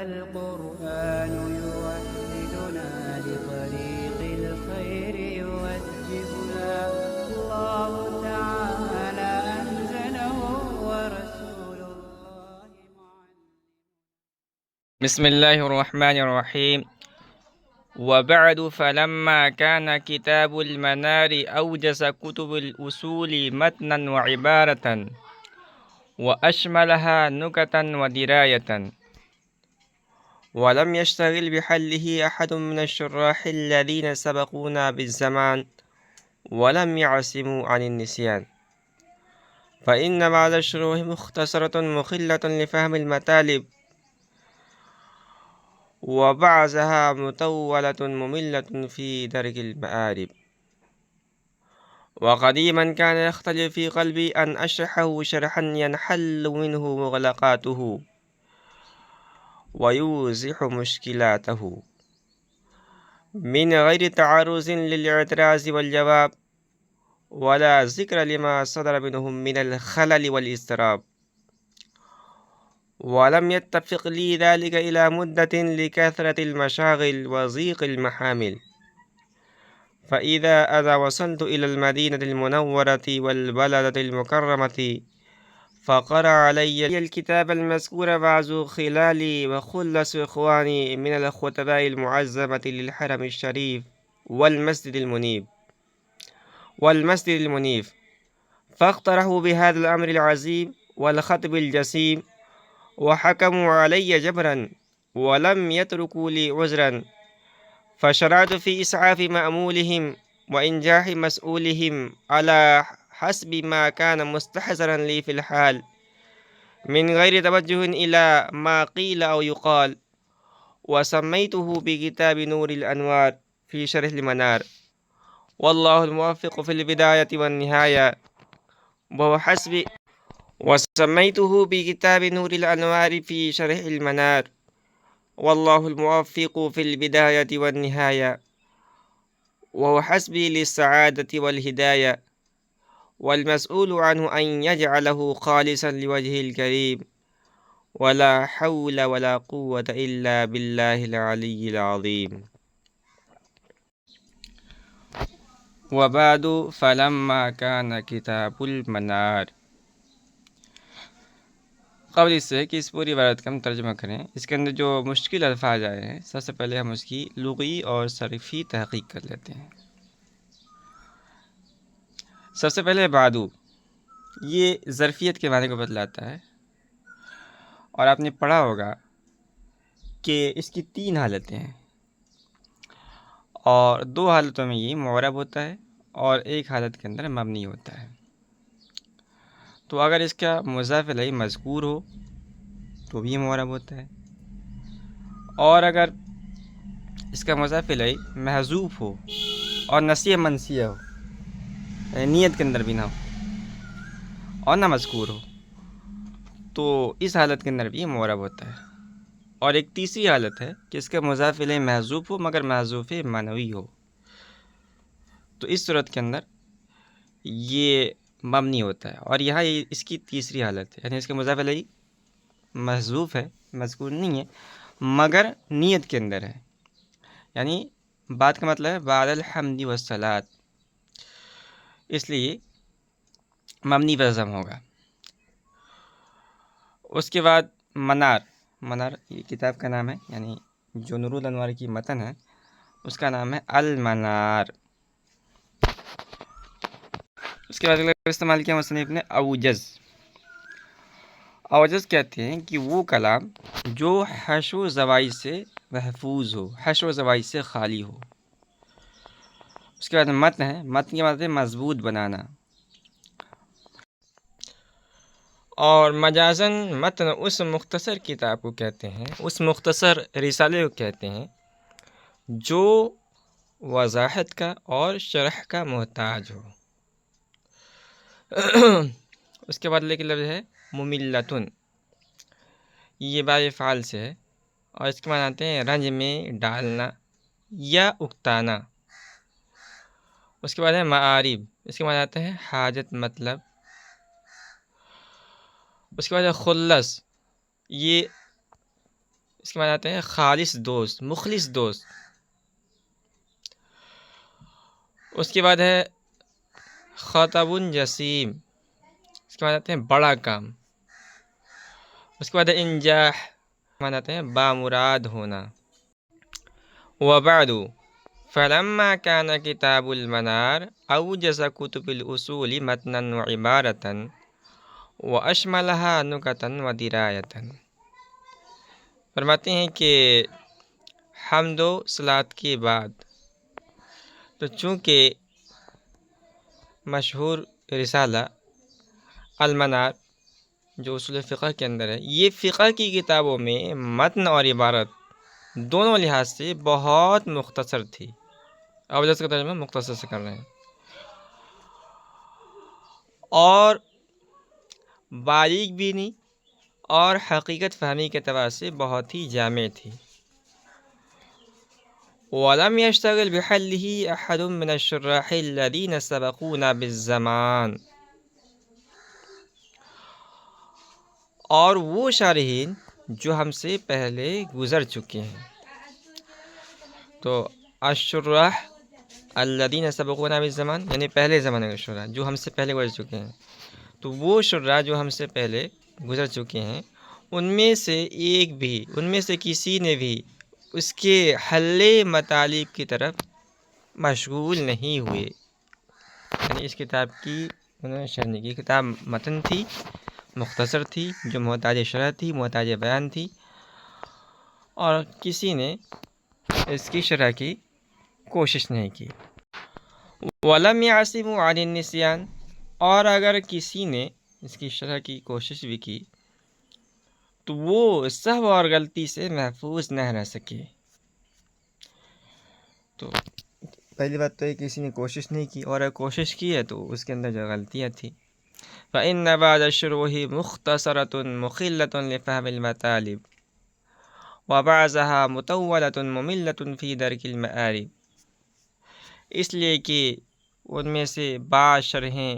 القرآن يوحدنا لطريق الخير يوجهنا الله تعالى أنزله ورسول الله بسم الله الرحمن الرحيم. وبعد فلما كان كتاب المنار أوجز كتب الأصول متنا وعبارة وأشملها نكتا ودراية، ولم يشتغل بحله أحد من الشراح الذين سبقونا بالزمان ولم يعصموا عن النسيان، فإن بعض الشروح مختصرة مخلة لفهم المطالب، وبعضها مطولة مملة في درك المآرب. وقديما كان يختلف في قلبي أن أشرحه شرحا ينحل منه مغلقاته ويوضح مشكلاته من غير تعرض للاعتراض والجواب ولا ذكر لما صدر منهم من الخلل والاضطراب، ولم يتفق لي ذلك إلى مدة لكثرة المشاغل وضيق المحامل، فإذا أنا وصلت إلى المدينة المنورة والبلدة المكرمة فقرأ علي الكتاب المذكور بعض خلالي وخلص إخواني من الخطباء المعظمة للحرم الشريف والمسجد المنيف، فاقترحوا بهذا الأمر العظيم والخطب الجسيم، وحكموا علي جبرا ولم يتركوا لي عذرا، فشرعت في إسعاف مأمولهم وإنجاح مسؤولهم على حسب ما كان مستحضرا لي في الحال، من غير توجه إلى ما قيل أو يقال، وسميته بكتاب نور الأنوار في شرح المنار، والله الموفق في البداية والنهاية، وسميته بكتاب نور الأنوار في شرح المنار، والله الموفق في البداية والنهاية، وهو حسبي للسعادة والهداية، والمسؤول عنه أن يجعله خالصا لوجهه الكريم، ولا حول ولا قوة إلا بالله العلي العظيم. وبعد فلما كان کتاب المنار، قبل اس سے کہ اس پوری عبارت کا ہم ترجمہ کریں، اس کے اندر جو مشکل الفاظ آئے ہیں سب سے پہلے ہم اس کی لغوی اور صرفی تحقیق کر لیتے ہیں۔ سب سے پہلے بعدو، یہ ظرفیت کے معنی کو بتلاتا ہے، اور آپ نے پڑھا ہوگا کہ اس کی 3 حالتیں ہیں، اور 2 حالتوں میں یہ معرب ہوتا ہے اور ایک حالت کے اندر مبنی ہوتا ہے۔ تو اگر اس کا مضاف الیہ مذکور ہو تو بھی معرب ہوتا ہے، اور اگر اس کا مضاف الیہ محذوف ہو اور نسیہ منسیہ ہو، یعنی نیت کے اندر بھی نہ ہو اور نہ مذکور ہو، تو اس حالت کے اندر بھی معرب ہوتا ہے۔ اور ایک تیسری حالت ہے کہ اس کا مضاف الیہ محذوف ہو مگر محذوف معنوی ہو، تو اس صورت کے اندر یہ مبنی ہوتا ہے، اور یہاں اس کی تیسری حالت ہے، یعنی اس کا مضاف الیہ محذوف ہے، مذکور نہیں ہے مگر نیت کے اندر ہے، یعنی بات کا مطلب ہے بعد الحمد والصلاۃ، اس لیے مبنی وزم ہوگا۔ اس کے بعد منار یہ کتاب کا نام ہے، یعنی جو نور الانوار کی متن ہے اس کا نام ہے المنار۔ اس کے بعد استعمال کیا مصنف نے اوجز کہتے ہیں کہ وہ کلام جو حشو و زوائی سے محفوظ ہو، حشو و زوائی سے خالی ہو۔ اس کے بعد متن ہے، متن کی مطلب ہے مضبوط بنانا، اور مجازن متن اس مختصر کتاب کو کہتے ہیں، اس مختصر رسالے کو کہتے ہیں جو وضاحت کا اور شرح کا محتاج ہو۔ اس کے بعد لیکن لفظ ہے مملتن، یہ باب فعال سے ہے، اور اس کے معنی آتے ہیں رنج میں ڈالنا یا اکتانا۔ اس کے بعد ہے معارب، اس کے معنی آتے ہیں حاجت مطلب۔ اس کے بعد ہے خلص، یہ اس کے معنی آتے ہیں خالص دوست، مخلص دوست۔ اس کے بعد ہے خطب جسیم، اس کے بعد آتے ہیں بڑا کام۔ اس کے بعد ہے انجاح، معنی آتے ہیں بامراد ہونا۔ وبعد فلما كان كتاب المنار أوجز كتب الأصول متنا وعبارة وأشملها نكتا ودراية۔ فرماتے ہیں کہ حمد و صلات کے بعد تو چونکہ مشہور رسالہ المنار جو اصول فقہ کے اندر ہے، یہ فقہ کی کتابوں میں متن اور عبارت دونوں لحاظ سے بہت مختصر تھی۔ اب جیسے کا ترجمہ مختصر سے کر رہے ہیں، اور باریک بینی اور حقیقت فہمی کے اعتبار سے بہت ہی جامع تھی۔ وَلَمْ يَشْتَغِلْ بِحَلِّهِ أَحَدٌ مِّنَ الشُّرَّاحِ الَّذِينَ سَبَقُونَا بِالزَّمَانِ، اور وہ شارحین جو ہم سے پہلے گزر چکے ہیں۔ تو الشراح الذین سبقونا بالزمان یعنی پہلے زمانے کے شراح جو ہم سے پہلے گزر چکے ہیں، تو وہ شراح جو ہم سے پہلے گزر چکے ہیں ان میں سے ایک بھی، ان میں سے کسی نے بھی اس کے حل مطالب کی طرف مشغول نہیں ہوئے۔ یعنی اس کتاب کی انہوں نے شرح نہیں کی، کتاب متن تھی، مختصر تھی، جو محتاج شرح تھی، محتاج بیان تھی، اور کسی نے اس کی شرح کی کوشش نہیں کی۔ وَلَمْ يَعْصِمُوا عَنِ النِّسْيَانِ، اور اگر کسی نے اس کی شرح کی کوشش بھی کی تو وہ سہو اور غلطی سے محفوظ نہ رہ سکے۔ تو پہلی بات تو ہے کسی نے کوشش نہیں کی، اور اگر کوشش کی ہے تو اس کے اندر جو غلطیاں تھیں۔ فَإِنَّ بَعْضَ الشُّرُوحِ مُخْتَصَرَةٌ مُخِلَّةٌ لِفَهْمِ الْمَطَالِبِ وَبَعْضَهَا مُطَوَّلَةٌ مُمِلَّةٌ فِي دَرْكِ الْمَآرِبِ، اس لیے کہ ان میں سے بعض شرحیں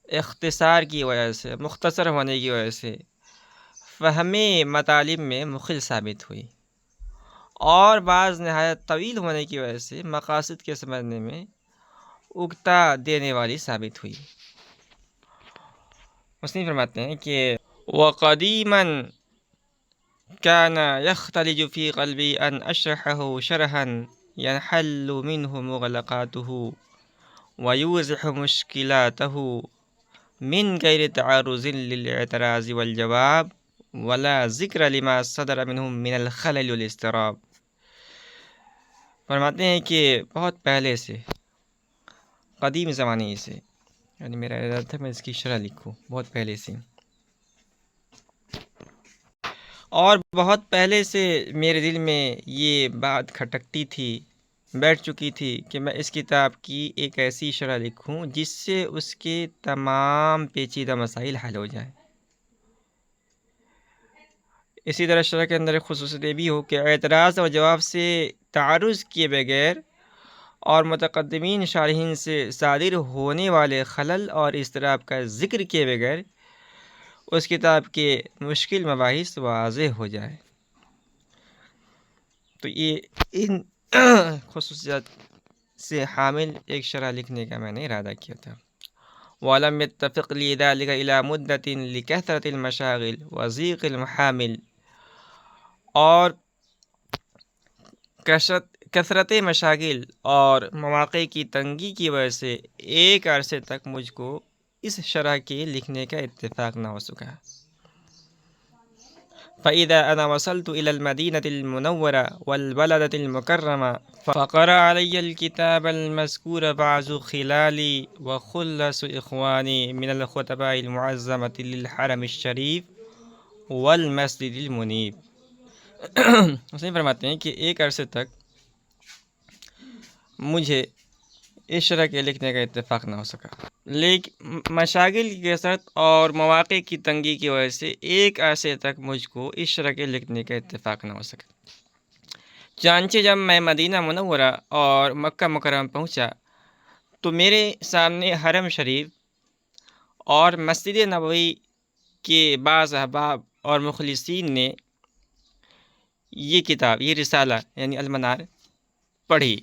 اختصار کی وجہ سے، مختصر ہونے کی وجہ سے فہم مطالب میں مخل ثابت ہوئی، اور بعض نہایت طویل ہونے کی وجہ سے مقاصد کے سمجھنے میں اکتا دینے والی ثابت ہوئی۔ مصنف فرماتے ہیں کہ وَقَدِيمًا كَانَ يَخْتَلِجُ فِي قَلْبِي أَنْ أَشْرَحَهُ شَرْحًا يَنْحَلُّ مِنْهُ مُغْلَقَاتُهُ وَيُوضِحُ مُشْكِلَاتَهُ مِنْ غَيْرِ تَعَرُّضٍ لِلْاعْتِرَاضِ وَالْجَوَابِ وَلَا ذِكْرَ لِمَا صَدَرَ مِنْهُمْ مِنَ الْخَلَلِ وَالْاضْطِرَابِ۔ فرماتے ہیں کہ بہت پہلے سے، قدیم زمانے سے، یعنی میرا ارادہ تھا میں اس کی شرح لکھوں بہت پہلے سے، اور بہت پہلے سے میرے دل میں یہ بات کھٹکتی تھی، بیٹھ چکی تھی کہ میں اس کتاب کی ایک ایسی شرح لکھوں جس سے اس کے تمام پیچیدہ مسائل حل ہو جائیں۔ اسی طرح شرح کے اندر ایک خصوصیت یہ بھی ہو کہ اعتراض اور جواب سے تعرض کیے بغیر اور متقدمین شارحین سے صادر ہونے والے خلل اور اضطراب کا ذکر کیے بغیر اس کتاب کے مشکل مباحث واضح ہو جائے۔ تو یہ ان خصوصیات سے حامل ایک شرح لکھنے کا میں نے ارادہ کیا تھا۔ وَلَمْ يَتَّفِقْ لِي ذَلِكَ إِلَى مُدَّةٍ لِكَثْرَةِ الْمَشَاغِلِ وَضِيقِ الْمَحَامِلِ، اور کثرت مشاغل اور مواقع کی تنگی کی وجہ سے ایک عرصے تک مجھ کو اس شرح کے لکھنے کا اتفاق نہ ہو سکا۔ فَإِذَا أَنَا وَصَلْتُ إِلَى الْمَدِينَةِ الْمُنَوَّرَةِ وَالْبَلَدَةِ الْمُكَرَّمَةِ فَقَرَأَ عَلَيَّ الْكِتَابَ الْمَذْكُورَ بَعْضُ خِلَالِي وَخُلَّصُ إِخْوَانِي مِنَ الْخُطَبَاءِ الْمُعَظَّمَةِ لِلْحَرَمِ الشَّرِيفِ وَالْمَسْجِدِ الْمُنِيبِ۔ اس میں فرماتے ہیں کہ ایک عرصے تک مجھے اس شرح کے لکھنے کا اتفاق نہ ہو سکا، لیکن مشاغل کی کثرت اور مواقع کی تنگی کی وجہ سے ایک عرصے تک مجھ کو اس شرح کے لکھنے کا اتفاق نہ ہو سکا۔ چنانچہ جب میں مدینہ منورہ اور مکہ مکرمہ پہنچا تو میرے سامنے حرم شریف اور مسجد نبوی کے بعض احباب اور مخلصین نے یہ کتاب، یہ رسالہ یعنی المنار پڑھی۔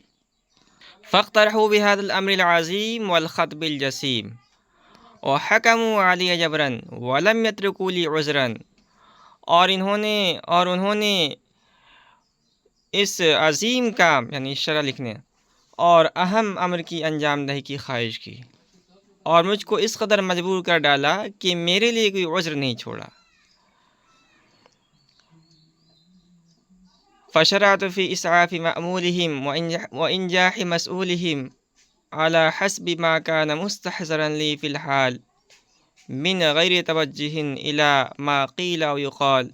فاقترحوا بهذا الامر العظیم والخطب الجسیم وحکموا علی جبرا ولم یترکوا لی عذرا، اور انہوں نے اس عظیم کام یعنی شرح لکھنے اور اہم امر کی انجام دہی کی خواہش کی، اور مجھ کو اس قدر مجبور کر ڈالا کہ میرے لیے کوئی عذر نہیں چھوڑا۔ فشرعت فی اسعاف مأمولہم وانجاح مسئولہم علی حسب ما کان مستحضرا لی فی الحال من غیر توجہ الی ما قیل او یقال،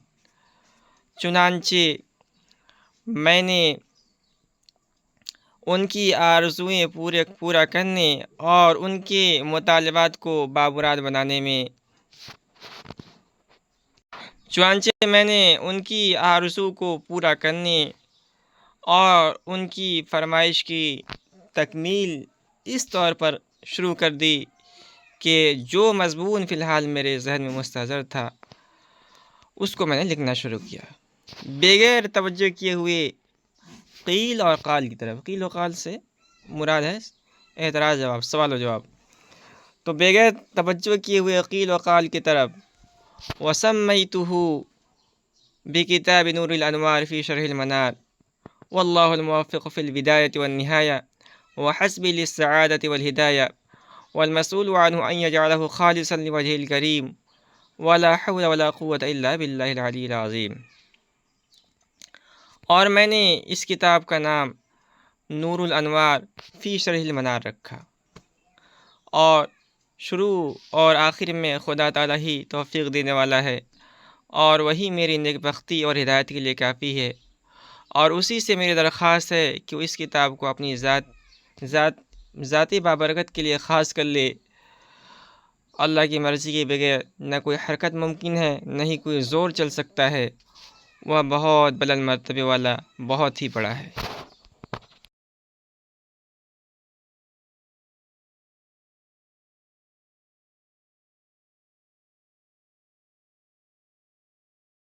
چنانچہ میں نے ان کی آرزوئیں پورا کرنے اور ان کے مطالبات کو بامراد بنانے میں ان کی آرزو کو پورا کرنے اور ان کی فرمائش کی تکمیل اس طور پر شروع کر دی کہ جو مضمون فی الحال میرے ذہن میں مستحضر تھا اس کو میں نے لکھنا شروع کیا، بغیر توجہ کیے ہوئے قیل اور قال کی طرف۔ قیل و قال سے مراد ہے اعتراض جواب، سوال و جواب، تو بغیر توجہ کیے ہوئے قیل و قال کی طرف۔ وسمیتہ بکتاب نور الانوار فی شرح المنار واللہ الموفق فی البدایۃ والنہایہ وحسبی للسعادۃ والہدایہ والمسؤول عنہ ان یجعلہ خالصا لوجہ الکریم ولا حول ولا قوة الا باللہ العلی العظیم۔ اور میں نے اس کتاب کا نام نور الانوار فی شرح المنار رکھا، اور شروع اور آخر میں خدا تعالیٰ ہی توفیق دینے والا ہے، اور وہی میری نیک بختی اور ہدایت کے لیے کافی ہے، اور اسی سے میری درخواست ہے کہ وہ اس کتاب کو اپنی ذاتی بابرکت کے لیے خاص کر لے۔ اللہ کی مرضی کے بغیر نہ کوئی حرکت ممکن ہے، نہ ہی کوئی زور چل سکتا ہے، وہ بہت بلند مرتبے والا، بہت ہی بڑا ہے۔